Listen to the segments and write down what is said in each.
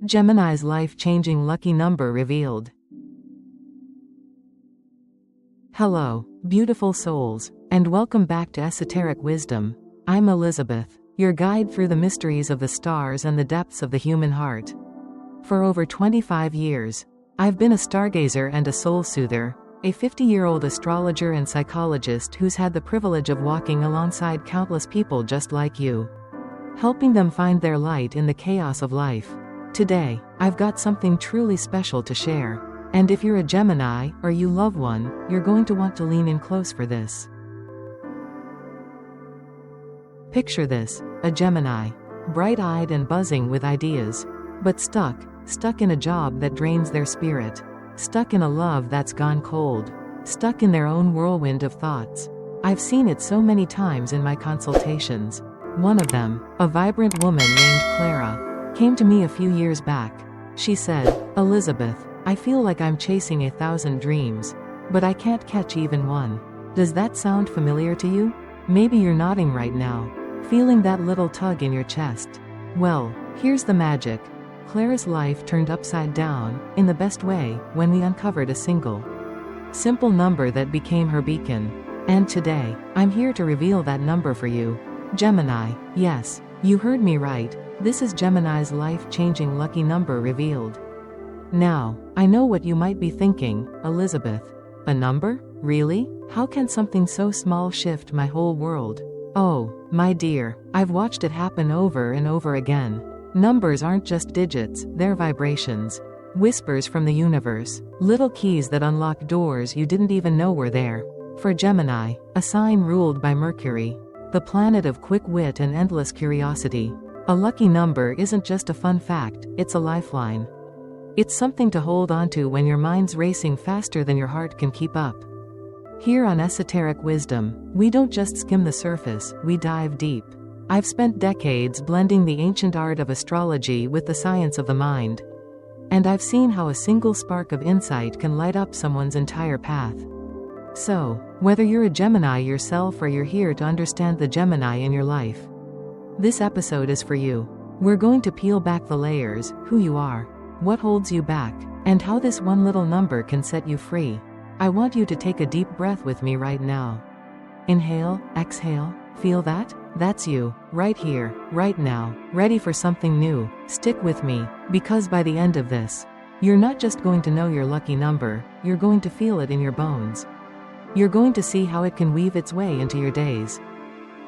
Gemini's life-changing lucky number revealed. Hello, beautiful souls, and welcome back to Esoteric Wisdom. I'm Elizabeth, your guide through the mysteries of the stars and the depths of the human heart. For over 25 years, I've been a stargazer and a soul soother, a 50-year-old astrologer and psychologist who's had the privilege of walking alongside countless people just like you, helping them find their light in the chaos of life. Today, I've got something truly special to share. And if you're a Gemini, or you love one, you're going to want to lean in close for this. Picture this, a Gemini, bright-eyed and buzzing with ideas, but stuck in a job that drains their spirit, stuck in a love that's gone cold, stuck in their own whirlwind of thoughts. I've seen it so many times in my consultations. One of them, a vibrant woman named Clara, came to me a few years back. She said, "Elizabeth, I feel like I'm chasing 1,000 dreams, but I can't catch even one." Does that sound familiar to you? Maybe you're nodding right now, feeling that little tug in your chest. Well, here's the magic. Clara's life turned upside down, in the best way, when we uncovered a simple number that became her beacon. And today, I'm here to reveal that number for you. Gemini, yes, you heard me right. This is Gemini's life-changing lucky number revealed. Now, I know what you might be thinking, Elizabeth. A number? Really? How can something so small shift my whole world? Oh, my dear, I've watched it happen over and over again. Numbers aren't just digits, they're vibrations. Whispers from the universe. Little keys that unlock doors you didn't even know were there. For Gemini, a sign ruled by Mercury, the planet of quick wit and endless curiosity, a lucky number isn't just a fun fact, it's a lifeline. It's something to hold onto when your mind's racing faster than your heart can keep up. Here on Esoteric Wisdom, we don't just skim the surface, we dive deep. I've spent decades blending the ancient art of astrology with the science of the mind. And I've seen how a single spark of insight can light up someone's entire path. So, whether you're a Gemini yourself or you're here to understand the Gemini in your life, this episode is for you. We're going to peel back the layers, who you are, what holds you back, and how this one little number can set you free. I want you to take a deep breath with me right now. Inhale, exhale, feel that? That's you, right here, right now, ready for something new. Stick with me, because by the end of this, you're not just going to know your lucky number, you're going to feel it in your bones. You're going to see how it can weave its way into your days,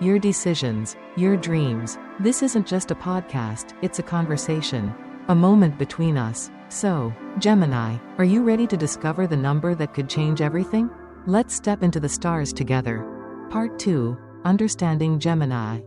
your decisions, your dreams. This isn't just a podcast, it's a conversation, a moment between us. So, Gemini, are you ready to discover the number that could change everything? Let's step into the stars together. Part 2, Understanding Gemini.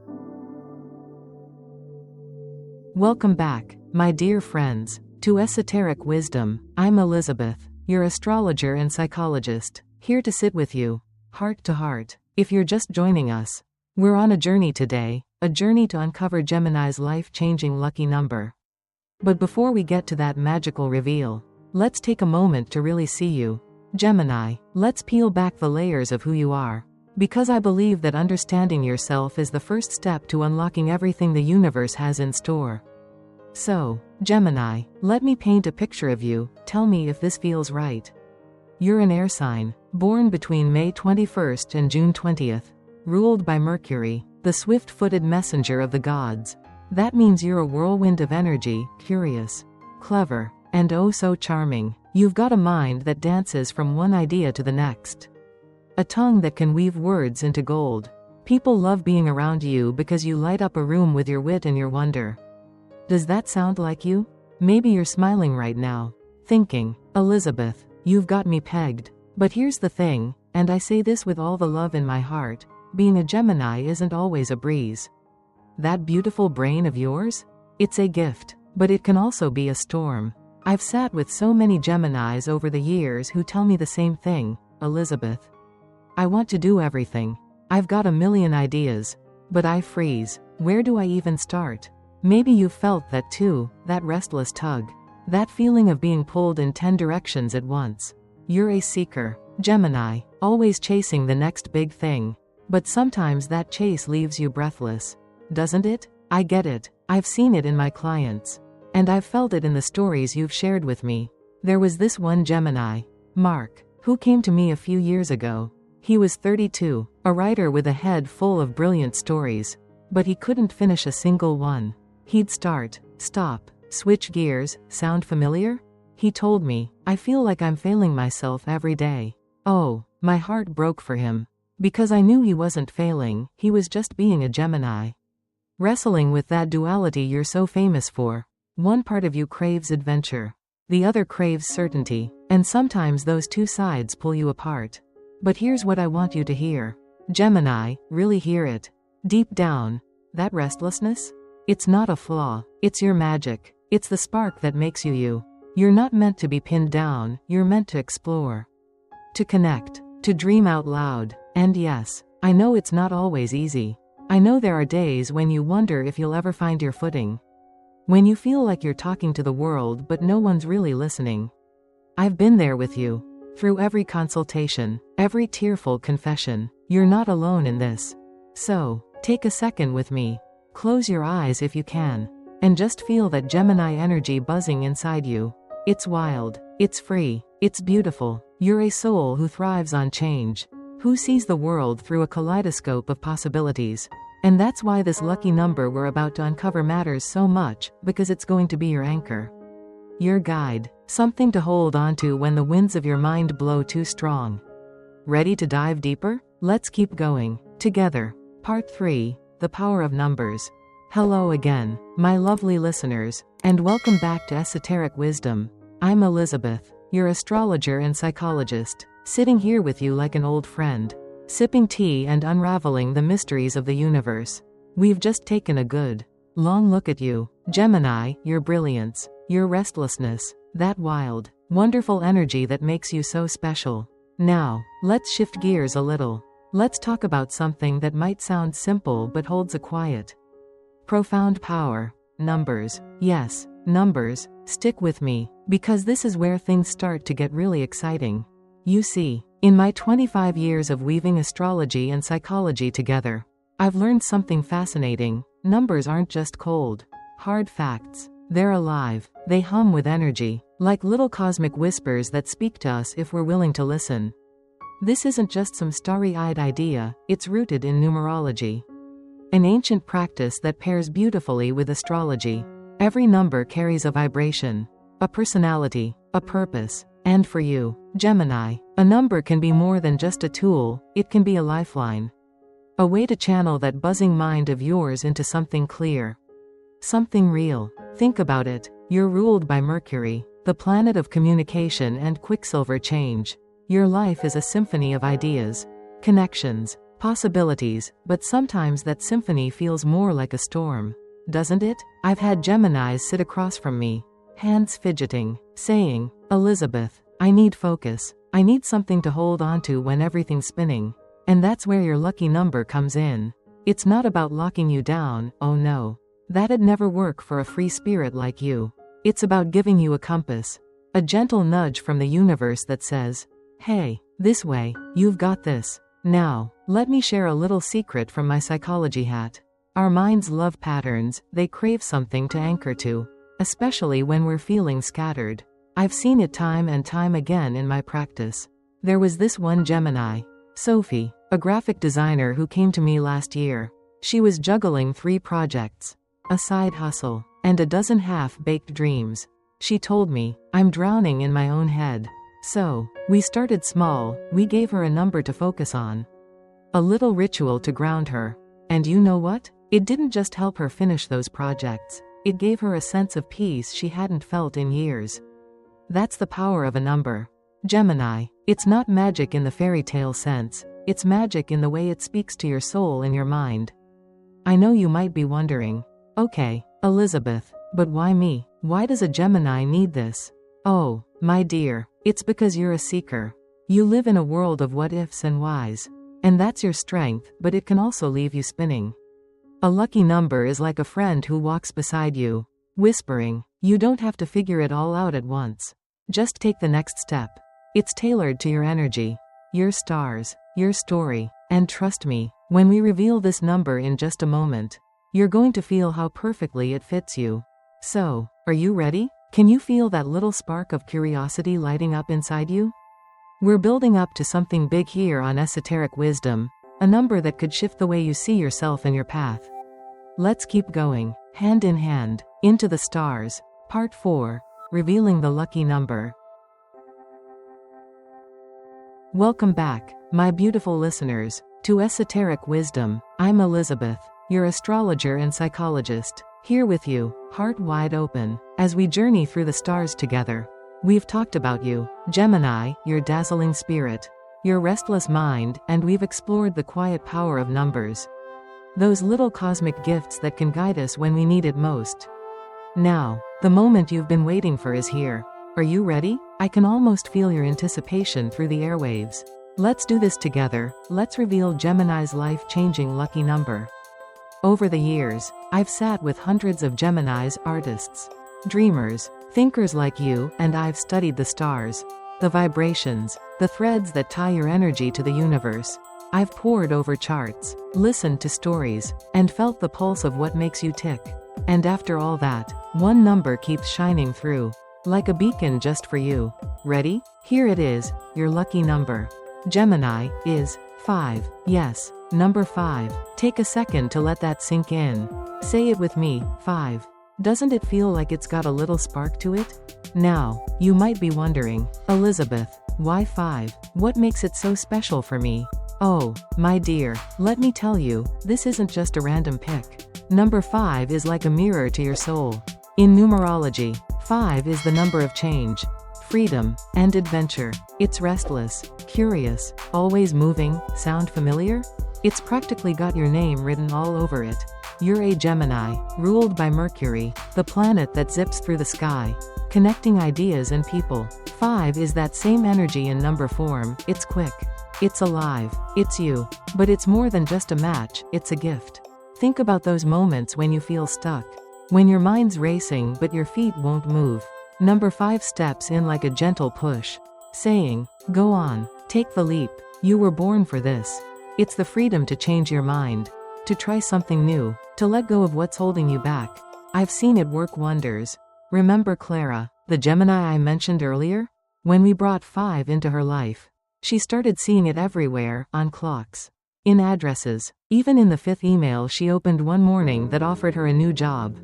Welcome back, my dear friends, to Esoteric Wisdom. I'm Elizabeth, your astrologer and psychologist, here to sit with you, heart to heart. If you're just joining us, we're on a journey today, a journey to uncover Gemini's life-changing lucky number. But before we get to that magical reveal, let's take a moment to really see you. Gemini, let's peel back the layers of who you are. Because I believe that understanding yourself is the first step to unlocking everything the universe has in store. So, Gemini, let me paint a picture of you, tell me if this feels right. You're an air sign, born between May 21st and June 20th, ruled by Mercury, the swift-footed messenger of the gods. That means you're a whirlwind of energy, curious, clever, and oh so charming. You've got a mind that dances from one idea to the next, a tongue that can weave words into gold. People love being around you because you light up a room with your wit and your wonder. Does that sound like you? Maybe you're smiling right now, thinking, Elizabeth, you've got me pegged. But here's the thing, and I say this with all the love in my heart, being a Gemini isn't always a breeze. That beautiful brain of yours? It's a gift, but it can also be a storm. I've sat with so many Geminis over the years who tell me the same thing, Elizabeth. I want to do everything. I've got a million ideas, but I freeze. Where do I even start? Maybe you've felt that too, that restless tug. That feeling of being pulled in 10 directions at once. You're a seeker, Gemini, always chasing the next big thing. But sometimes that chase leaves you breathless. Doesn't it? I get it. I've seen it in my clients. And I've felt it in the stories you've shared with me. There was this one Gemini, Mark, who came to me a few years ago. He was 32, a writer with a head full of brilliant stories. But he couldn't finish a single one. He'd start, stop, switch gears. Sound familiar? He told me, I feel like I'm failing myself every day. Oh, my heart broke for him. Because I knew he wasn't failing, he was just being a Gemini. Wrestling with that duality you're so famous for. One part of you craves adventure. The other craves certainty. And sometimes those two sides pull you apart. But here's what I want you to hear. Gemini, really hear it. Deep down. That restlessness? It's not a flaw. It's your magic. It's the spark that makes you you. You're not meant to be pinned down, you're meant to explore. To connect. To dream out loud. And yes, I know it's not always easy. I know there are days when you wonder if you'll ever find your footing. When you feel like you're talking to the world but no one's really listening. I've been there with you. Through every consultation, every tearful confession. You're not alone in this. So, take a second with me. Close your eyes if you can. And just feel that Gemini energy buzzing inside you. It's wild. It's free. It's beautiful. You're a soul who thrives on change. Who sees the world through a kaleidoscope of possibilities. And that's why this lucky number we're about to uncover matters so much, because it's going to be your anchor. Your guide. Something to hold on to when the winds of your mind blow too strong. Ready to dive deeper? Let's keep going. Together. Part 3, The Power of Numbers. Hello again, my lovely listeners, and welcome back to Esoteric Wisdom. I'm Elizabeth, your astrologer and psychologist, sitting here with you like an old friend, sipping tea and unraveling the mysteries of the universe. We've just taken a good, long look at you, Gemini, your brilliance, your restlessness, that wild, wonderful energy that makes you so special. Now, let's shift gears a little. Let's talk about something that might sound simple but holds a quiet, profound power. Numbers. Yes, numbers. Stick with me, because this is where things start to get really exciting. You see, in my 25 years of weaving astrology and psychology together, I've learned something fascinating. Numbers aren't just cold, hard facts. They're alive. They hum with energy, like little cosmic whispers that speak to us if we're willing to listen. This isn't just some starry-eyed idea, it's rooted in numerology. An ancient practice that pairs beautifully with astrology. Every number carries a vibration, a personality, a purpose. And for you, Gemini, a number can be more than just a tool, it can be a lifeline. A way to channel that buzzing mind of yours into something clear. Something real. Think about it. You're ruled by Mercury, the planet of communication and quicksilver change. Your life is a symphony of ideas, connections, possibilities, but sometimes that symphony feels more like a storm, doesn't it? I've had Geminis sit across from me, hands fidgeting, saying, Elizabeth, I need focus. I need something to hold on to when everything's spinning. And that's where your lucky number comes in. It's not about locking you down, oh no. That'd never work for a free spirit like you. It's about giving you a compass, a gentle nudge from the universe that says, hey, this way, you've got this. Now, let me share a little secret from my psychology hat. Our minds love patterns, they crave something to anchor to, especially when we're feeling scattered. I've seen it time and time again in my practice. There was this one Gemini, Sophie, a graphic designer who came to me last year. She was juggling 3 projects, a side hustle, and a dozen half-baked dreams. She told me, I'm drowning in my own head. So, we started small. We gave her a number to focus on. A little ritual to ground her. And you know what? It didn't just help her finish those projects. It gave her a sense of peace she hadn't felt in years. That's the power of a number. Gemini. It's not magic in the fairy tale sense. It's magic in the way it speaks to your soul and your mind. I know you might be wondering, okay, Elizabeth, but why me? Why does a Gemini need this? Oh, my dear, it's because you're a seeker. You live in a world of what-ifs and whys. And that's your strength, but it can also leave you spinning. A lucky number is like a friend who walks beside you, whispering, you don't have to figure it all out at once. Just take the next step. It's tailored to your energy, your stars, your story, and trust me, when we reveal this number in just a moment, you're going to feel how perfectly it fits you. So, Are you ready? Can you feel that little spark of curiosity lighting up inside you? We're building up to something big here on Esoteric Wisdom, a number that could shift the way you see yourself and your path. Let's keep going, hand in hand, into the stars. Part 4, Revealing the Lucky Number. Welcome back, my beautiful listeners, to Esoteric Wisdom. I'm Elizabeth, your astrologer and psychologist, here with you, heart wide open, as we journey through the stars together. We've talked about you, Gemini, your dazzling spirit, your restless mind, and we've explored the quiet power of numbers. Those little cosmic gifts that can guide us when we need it most. Now, the moment you've been waiting for is here. Are you ready? I can almost feel your anticipation through the airwaves. Let's do this together. Let's reveal Gemini's life-changing lucky number. Over the years, I've sat with hundreds of Geminis, artists, dreamers, thinkers like you, and I've studied the stars, the vibrations, the threads that tie your energy to the universe. I've pored over charts, listened to stories, and felt the pulse of what makes you tick. And after all that, one number keeps shining through, like a beacon just for you. Ready? Here it is, your lucky number. Gemini is 5. Yes, number 5. Take a second to let that sink in. Say it with me, 5. Doesn't it feel like it's got a little spark to it? Now, you might be wondering, Elizabeth, why 5? What makes it so special for me? Oh, my dear, let me tell you, this isn't just a random pick. Number 5 is like a mirror to your soul. In numerology, 5 is the number of change, freedom, and adventure. It's restless, curious, always moving. Sound familiar? It's practically got your name written all over it. You're a Gemini, ruled by Mercury, the planet that zips through the sky, connecting ideas and people. 5 is that same energy in number form. It's quick, it's alive, it's you. But it's more than just a match, it's a gift. Think about those moments when you feel stuck, when your mind's racing but your feet won't move. Number 5 steps in like a gentle push, saying, go on, take the leap. You were born for this. It's the freedom to change your mind, to try something new, to let go of what's holding you back. I've seen it work wonders. Remember Clara, the Gemini I mentioned earlier? When we brought 5 into her life, she started seeing it everywhere, on clocks, in addresses, even in the 5th email she opened one morning that offered her a new job.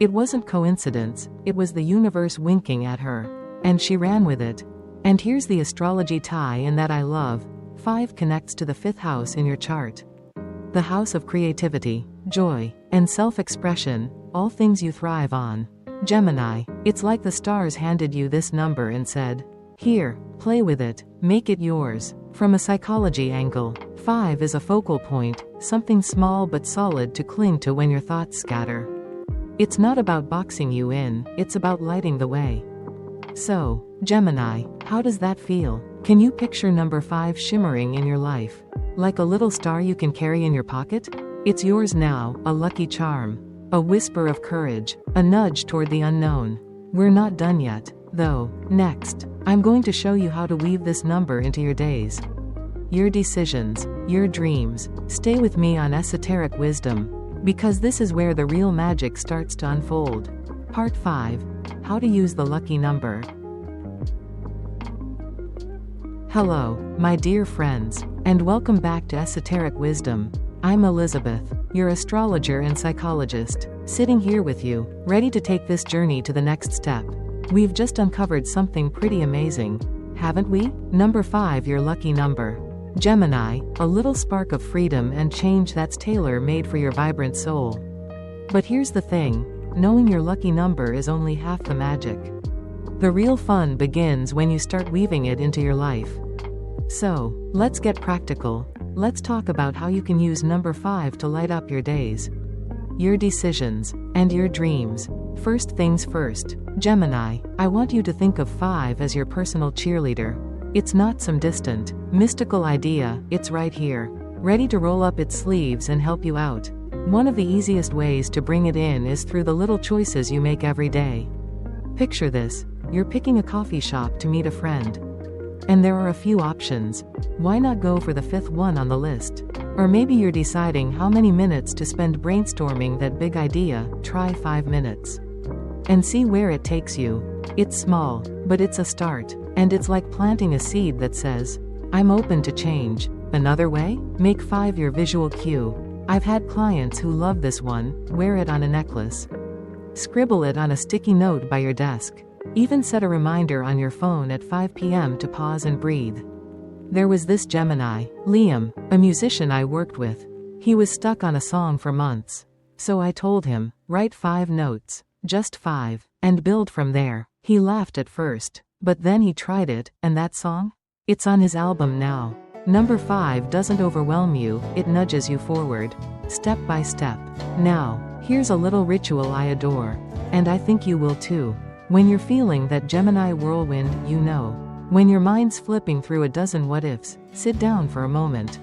It wasn't coincidence, it was the universe winking at her. And she ran with it. And here's the astrology tie in that I love. 5 connects to the 5th house in your chart. The house of creativity, joy, and self-expression, all things you thrive on. Gemini, it's like the stars handed you this number and said, here, play with it, make it yours. From a psychology angle, 5 is a focal point, something small but solid to cling to when your thoughts scatter. It's not about boxing you in, it's about lighting the way. So, Gemini, how does that feel? Can you picture number 5 shimmering in your life? Like a little star you can carry in your pocket? It's yours now, a lucky charm, a whisper of courage, a nudge toward the unknown. We're not done yet, though. Next, I'm going to show you how to weave this number into your days, your decisions, your dreams. Stay with me on Esoteric Wisdom, because this is where the real magic starts to unfold. Part 5, How to Use the Lucky Number. Hello, my dear friends, and welcome back to Esoteric Wisdom. I'm Elizabeth, your astrologer and psychologist, sitting here with you, ready to take this journey to the next step. We've just uncovered something pretty amazing, haven't we? Number 5, your lucky number. Gemini, a little spark of freedom and change that's tailor-made for your vibrant soul. But here's the thing, knowing your lucky number is only half the magic. The real fun begins when you start weaving it into your life. So, let's get practical. Let's talk about how you can use number 5 to light up your days, your decisions, and your dreams. First things first, Gemini, I want you to think of 5 as your personal cheerleader. It's not some distant, mystical idea, it's right here, ready to roll up its sleeves and help you out. One of the easiest ways to bring it in is through the little choices you make every day. Picture this, you're picking a coffee shop to meet a friend. And there are a few options. Why not go for the 5th one on the list? Or maybe you're deciding how many minutes to spend brainstorming that big idea. Try 5 minutes. and see where it takes you. It's small, but it's a start, and it's like planting a seed that says, I'm open to change. Another way? Make 5 your visual cue. I've had clients who love this one. Wear it on a necklace. Scribble it on a sticky note by your desk. Even set a reminder on your phone at 5 p.m. to pause and breathe. There was this Gemini, Liam, a musician I worked with. He was stuck on a song for months. So I told him, write 5 notes, just 5, and build from there. He laughed at first, but then he tried it, and that song? It's on his album now. Number 5 doesn't overwhelm you, it nudges you forward, step by step. Now, here's a little ritual I adore, and I think you will too. When you're feeling that Gemini whirlwind, when your mind's flipping through a dozen what-ifs, sit down for a moment.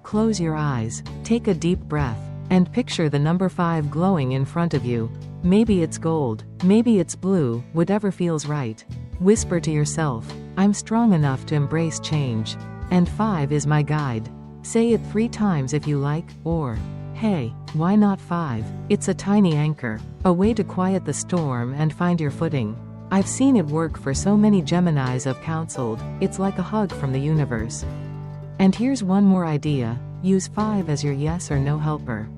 Close your eyes, take a deep breath, and picture the number 5 glowing in front of you. Maybe it's gold, maybe it's blue, whatever feels right. Whisper to yourself, I'm strong enough to embrace change. And 5 is my guide. Say it 3 times if you like, or, hey, why not 5? It's a tiny anchor, a way to quiet the storm and find your footing. I've seen it work for so many Geminis I've counseled. It's like a hug from the universe. And here's one more idea. Use 5 as your yes or no helper.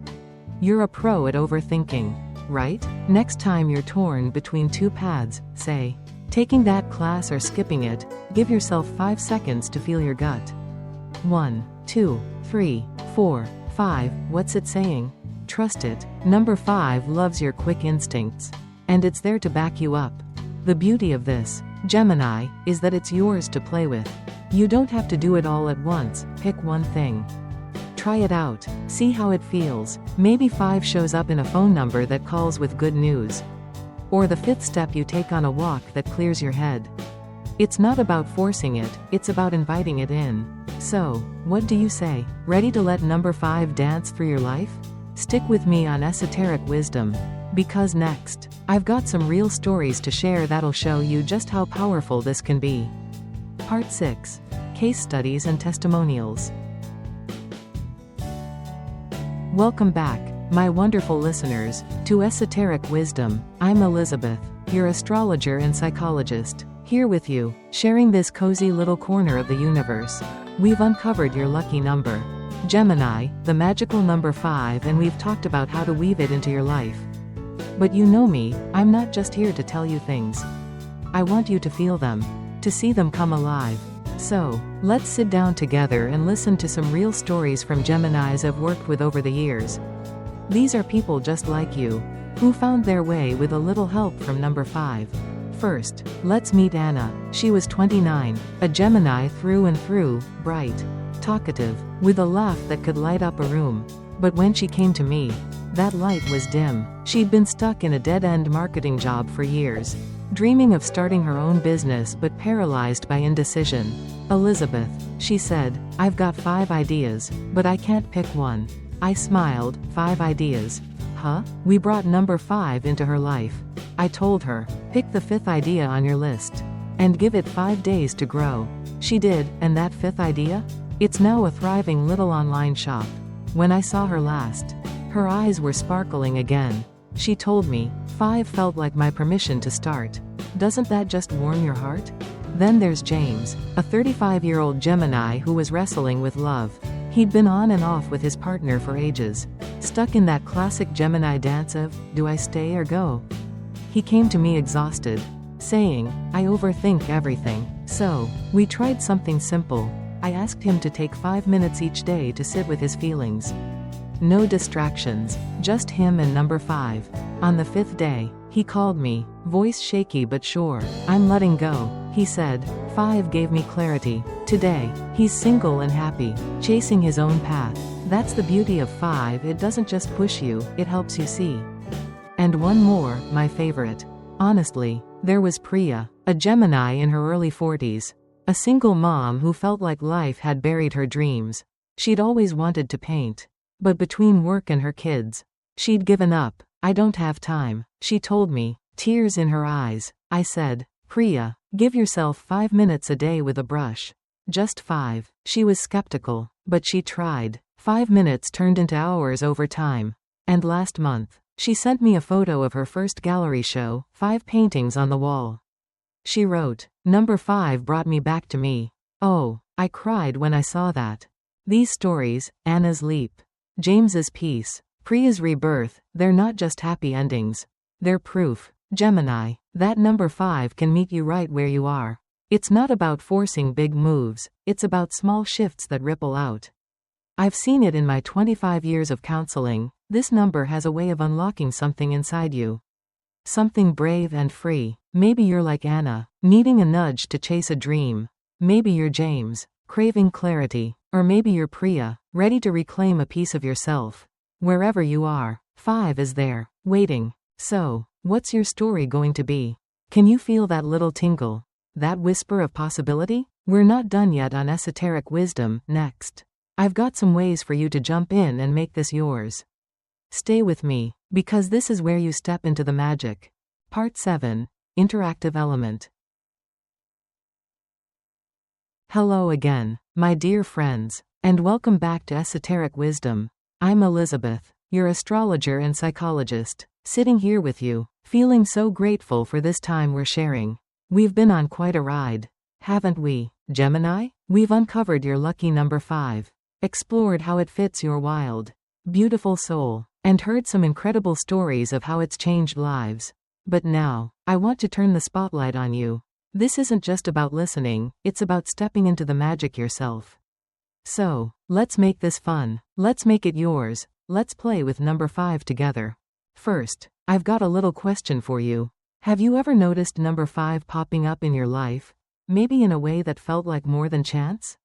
You're a pro at overthinking, right? Next time you're torn between 2 paths, say, taking that class or skipping it, give yourself 5 seconds to feel your gut. 1, 2, 3, 4, 5, what's it saying? Trust it. Number 5 loves your quick instincts. And it's there to back you up. The beauty of this, Gemini, is that it's yours to play with. You don't have to do it all at once, pick one thing. Try it out, see how it feels. Maybe 5 shows up in a phone number that calls with good news. Or the 5th step you take on a walk that clears your head. It's not about forcing it, it's about inviting it in. So, what do you say? Ready to let number 5 dance through your life? Stick with me on Esoteric Wisdom. Because next, I've got some real stories to share that'll show you just how powerful this can be. Part 6. Case Studies and Testimonials. Welcome back, my wonderful listeners, to Esoteric Wisdom. I'm Elizabeth, your astrologer and psychologist, here with you, sharing this cozy little corner of the universe. We've uncovered your lucky number, Gemini, the magical number 5, and we've talked about how to weave it into your life. But you know me, I'm not just here to tell you things. I want you to feel them, to see them come alive. So, let's sit down together and listen to some real stories from Geminis I've worked with over the years. These are people just like you, who found their way with a little help from number 5. First, let's meet Anna. She was 29, a Gemini through and through, bright, talkative, with a laugh that could light up a room. But when she came to me, that light was dim. She'd been stuck in a dead-end marketing job for years, dreaming of starting her own business but paralyzed by indecision. Elizabeth, she said, I've got 5 ideas, but I can't pick one. I smiled. 5 ideas? Huh? We brought number 5 into her life. I told her, pick the 5th idea on your list, and give it 5 days to grow. She did, and that 5th idea? It's now a thriving little online shop. When I saw her last, her eyes were sparkling again. She told me, 5 felt like my permission to start. Doesn't that just warm your heart? Then there's James, a 35-year-old Gemini who was wrestling with love. He'd been on and off with his partner for ages, stuck in that classic Gemini dance of, do I stay or go? He came to me exhausted, saying, I overthink everything. So, we tried something simple. I asked him to take 5 minutes each day to sit with his feelings. No distractions, just him and number 5. On the 5th day, he called me, voice shaky but sure. I'm letting go, he said. 5 gave me clarity. Today, he's single and happy, chasing his own path. That's the beauty of 5, it doesn't just push you, it helps you see. And one more, my favorite. Honestly, there was Priya, a Gemini in her early 40s. A single mom who felt like life had buried her dreams. She'd always wanted to paint. But between work and her kids, she'd given up. I don't have time, she told me, tears in her eyes. I said, Priya, give yourself 5 minutes a day with a brush. Just 5. She was skeptical, but she tried. 5 minutes turned into hours over time. And last month, She sent me a photo of her first gallery show, 5 paintings on the wall. She wrote, "Number 5 brought me back to me. Oh, I cried when I saw that." These stories, Anna's leap, James's peace, Priya's rebirth, they're not just happy endings. They're proof, Gemini, that number 5 can meet you right where you are. It's not about forcing big moves, it's about small shifts that ripple out. I've seen it in my 25 years of counseling. This number has a way of unlocking something inside you. Something brave and free. Maybe you're like Anna, needing a nudge to chase a dream. Maybe you're James, craving clarity. Or maybe you're Priya, ready to reclaim a piece of yourself. Wherever you are, 5 is there, waiting. So, what's your story going to be? Can you feel that little tingle? That whisper of possibility? We're not done yet on Esoteric Wisdom. Next, I've got some ways for you to jump in and make this yours. Stay with me, because this is where you step into the magic. Part 7, Interactive Element. Hello again, my dear friends, and welcome back to Esoteric Wisdom. I'm Elizabeth, your astrologer and psychologist, sitting here with you, feeling so grateful for this time we're sharing. We've been on quite a ride, haven't we, Gemini? We've uncovered your lucky number 5, explored how it fits your wild, beautiful soul, and heard some incredible stories of how it's changed lives. But now, I want to turn the spotlight on you. This isn't just about listening, it's about stepping into the magic yourself. So, let's make this fun. Let's make it yours. Let's play with number 5 together. First, I've got a little question for you. Have you ever noticed number 5 popping up in your life? Maybe in a way that felt like more than chance?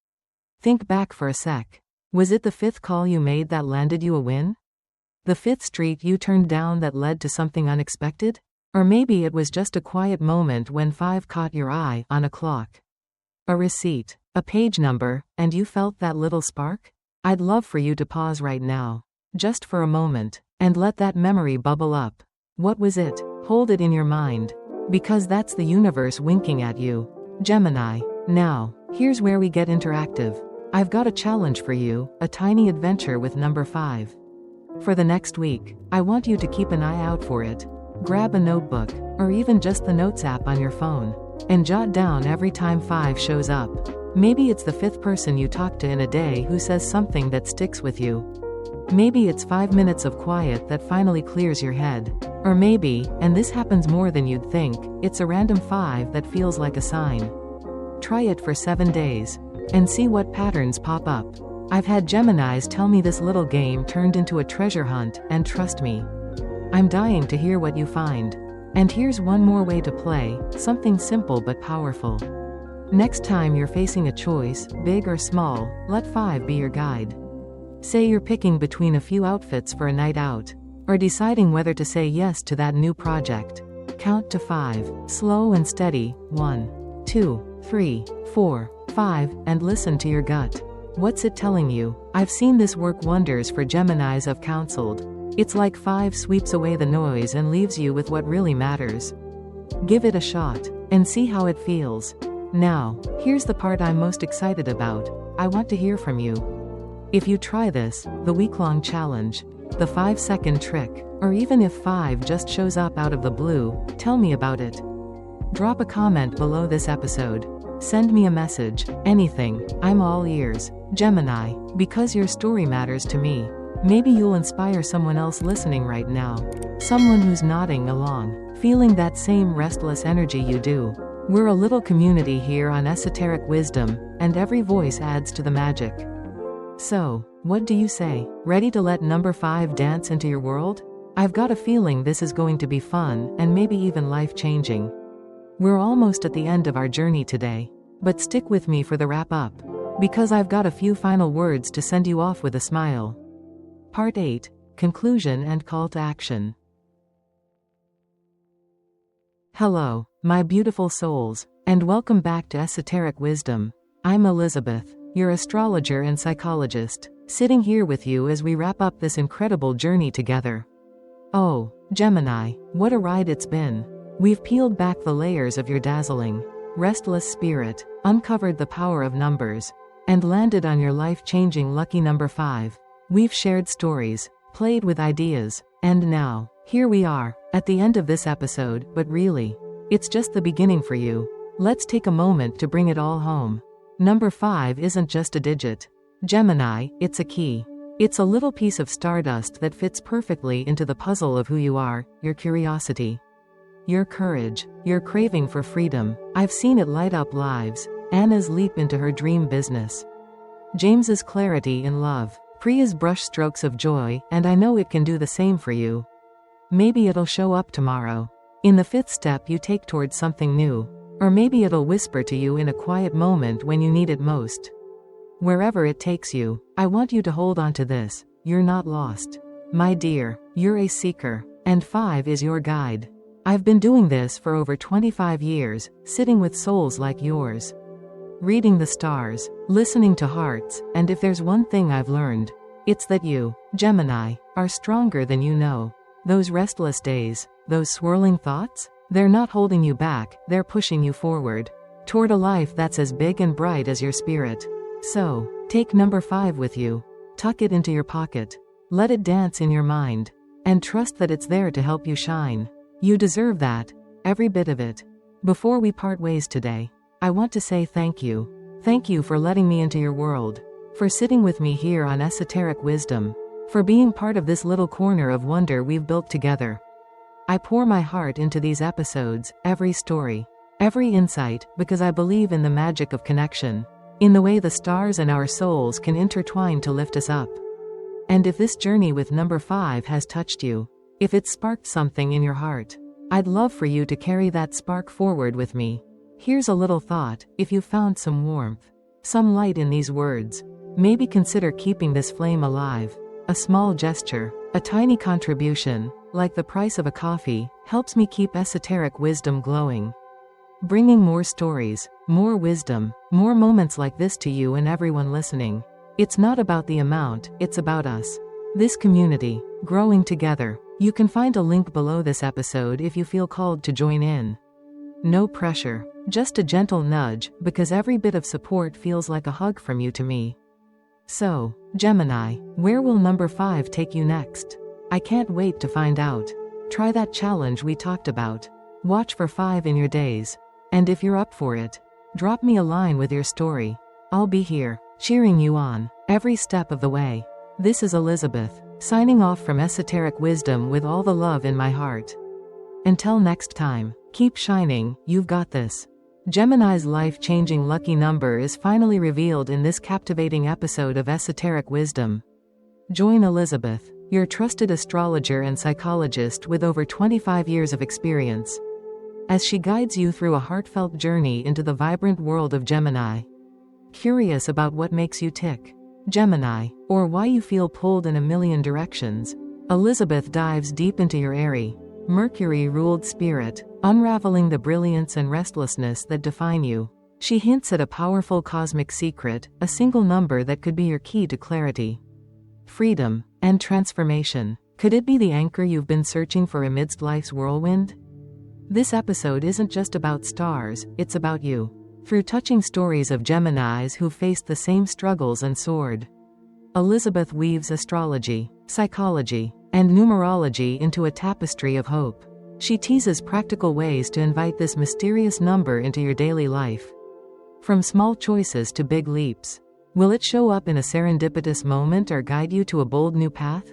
Think back for a sec. Was it the 5th call you made that landed you a win? The 5th street you turned down that led to something unexpected? Or maybe it was just a quiet moment when 5 caught your eye on a clock. A receipt, a page number, and you felt that little spark? I'd love for you to pause right now, just for a moment, and let that memory bubble up. What was it? Hold it in your mind, because that's the universe winking at you. Gemini. Now, here's where we get interactive. I've got a challenge for you, a tiny adventure with number 5. For the next week, I want you to keep an eye out for it. Grab a notebook, or even just the Notes app on your phone, and jot down every time 5 shows up. Maybe it's the 5th person you talk to in a day who says something that sticks with you. Maybe it's 5 minutes of quiet that finally clears your head. Or maybe, and this happens more than you'd think, it's a random 5 that feels like a sign. Try it for 7 days, and see what patterns pop up. I've had Geminis tell me this little game turned into a treasure hunt, and trust me, I'm dying to hear what you find. And here's one more way to play, something simple but powerful. Next time you're facing a choice, big or small, let 5 be your guide. Say you're picking between a few outfits for a night out, or deciding whether to say yes to that new project. Count to 5, slow and steady. 1, 2, 3, 4, 5, and listen to your gut. What's it telling you? I've seen this work wonders for Geminis I've counseled. It's like 5 sweeps away the noise and leaves you with what really matters. Give it a shot, and see how it feels. Now, here's the part I'm most excited about. I want to hear from you. If you try this, the week-long challenge, the 5-second trick, or even if 5 just shows up out of the blue, tell me about it. Drop a comment below this episode. Send me a message, anything, I'm all ears. Gemini, because your story matters to me. Maybe you'll inspire someone else listening right now. Someone who's nodding along, feeling that same restless energy you do. We're a little community here on Esoteric Wisdom, and every voice adds to the magic. So, what do you say? Ready to let number 5 dance into your world? I've got a feeling this is going to be fun, and maybe even life-changing. We're almost at the end of our journey today. But stick with me for the wrap-up, because I've got a few final words to send you off with a smile. Part 8, Conclusion and Call to Action. Hello, my beautiful souls, and welcome back to Esoteric Wisdom. I'm Elizabeth, your astrologer and psychologist, sitting here with you as we wrap up this incredible journey together. Oh, Gemini, what a ride it's been. We've peeled back the layers of your dazzling, restless spirit, uncovered the power of numbers, and landed on your life-changing lucky number 5. We've shared stories, played with ideas, and now, Here we are, at the end of this episode, but really, it's just the beginning for you. Let's take a moment to bring it all home. Number 5 isn't just a digit. Gemini, it's a key. It's a little piece of stardust that fits perfectly into the puzzle of who you are, your curiosity, your courage, your craving for freedom. I've seen it light up lives. Anna's leap into her dream business. James's clarity in love. Priya's brushstrokes of joy, and I know it can do the same for you. Maybe it'll show up tomorrow, in the 5th step you take towards something new. Or maybe it'll whisper to you in a quiet moment when you need it most. Wherever it takes you, I want you to hold on to this. You're not lost. My dear, you're a seeker, and 5 is your guide. I've been doing this for over 25 years, sitting with souls like yours, reading the stars, listening to hearts, and if there's one thing I've learned, it's that you, Gemini, are stronger than you know. Those restless days, those swirling thoughts, they're not holding you back, they're pushing you forward, toward a life that's as big and bright as your spirit. So, take number 5 with you. Tuck it into your pocket. Let it dance in your mind. And trust that it's there to help you shine. You deserve that. Every bit of it. Before we part ways today, I want to say thank you. Thank you for letting me into your world. For sitting with me here on Esoteric Wisdom. For being part of this little corner of wonder we've built together. I pour my heart into these episodes, every story, every insight, because I believe in the magic of connection, in the way the stars and our souls can intertwine to lift us up. And if this journey with number 5 has touched you, if it sparked something in your heart, I'd love for you to carry that spark forward with me. Here's a little thought: if you found some warmth, some light in these words, maybe consider keeping this flame alive. A small gesture, a tiny contribution, like the price of a coffee, helps me keep Esoteric Wisdom glowing. Bringing more stories, more wisdom, more moments like this to you and everyone listening. It's not about the amount, it's about us. This community, growing together. You can find a link below this episode if you feel called to join in. No pressure, just a gentle nudge, because every bit of support feels like a hug from you to me. So, Gemini, where will number 5 take you next? I can't wait to find out. Try that challenge we talked about. Watch for 5 in your days. And if you're up for it, drop me a line with your story. I'll be here, cheering you on, every step of the way. This is Elizabeth, signing off from Esoteric Wisdom with all the love in my heart. Until next time, keep shining, you've got this. Gemini's life-changing lucky number is finally revealed in this captivating episode of Esoteric Wisdom. Join Elizabeth, your trusted astrologer and psychologist with over 25 years of experience, as she guides you through a heartfelt journey into the vibrant world of Gemini. Curious about what makes you tick, Gemini, or why you feel pulled in a million directions? Elizabeth dives deep into your airy, Mercury-ruled spirit, unraveling the brilliance and restlessness that define you. She hints at a powerful cosmic secret, a single number that could be your key to clarity, freedom, and transformation. Could it be the anchor you've been searching for amidst life's whirlwind? This episode isn't just about stars, it's about you. Through touching stories of Geminis who faced the same struggles and soared, Elizabeth weaves astrology, psychology, and numerology into a tapestry of hope. She teases practical ways to invite this mysterious number into your daily life. From small choices to big leaps. Will it show up in a serendipitous moment or guide you to a bold new path?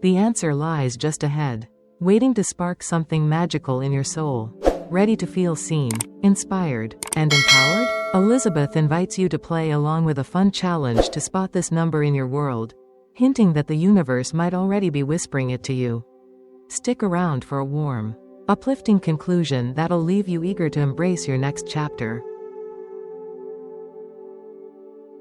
The answer lies just ahead, waiting to spark something magical in your soul. Ready to feel seen, inspired, and empowered? Elizabeth invites you to play along with a fun challenge to spot this number in your world, hinting that the universe might already be whispering it to you. Stick around for a warm, uplifting conclusion that'll leave you eager to embrace your next chapter.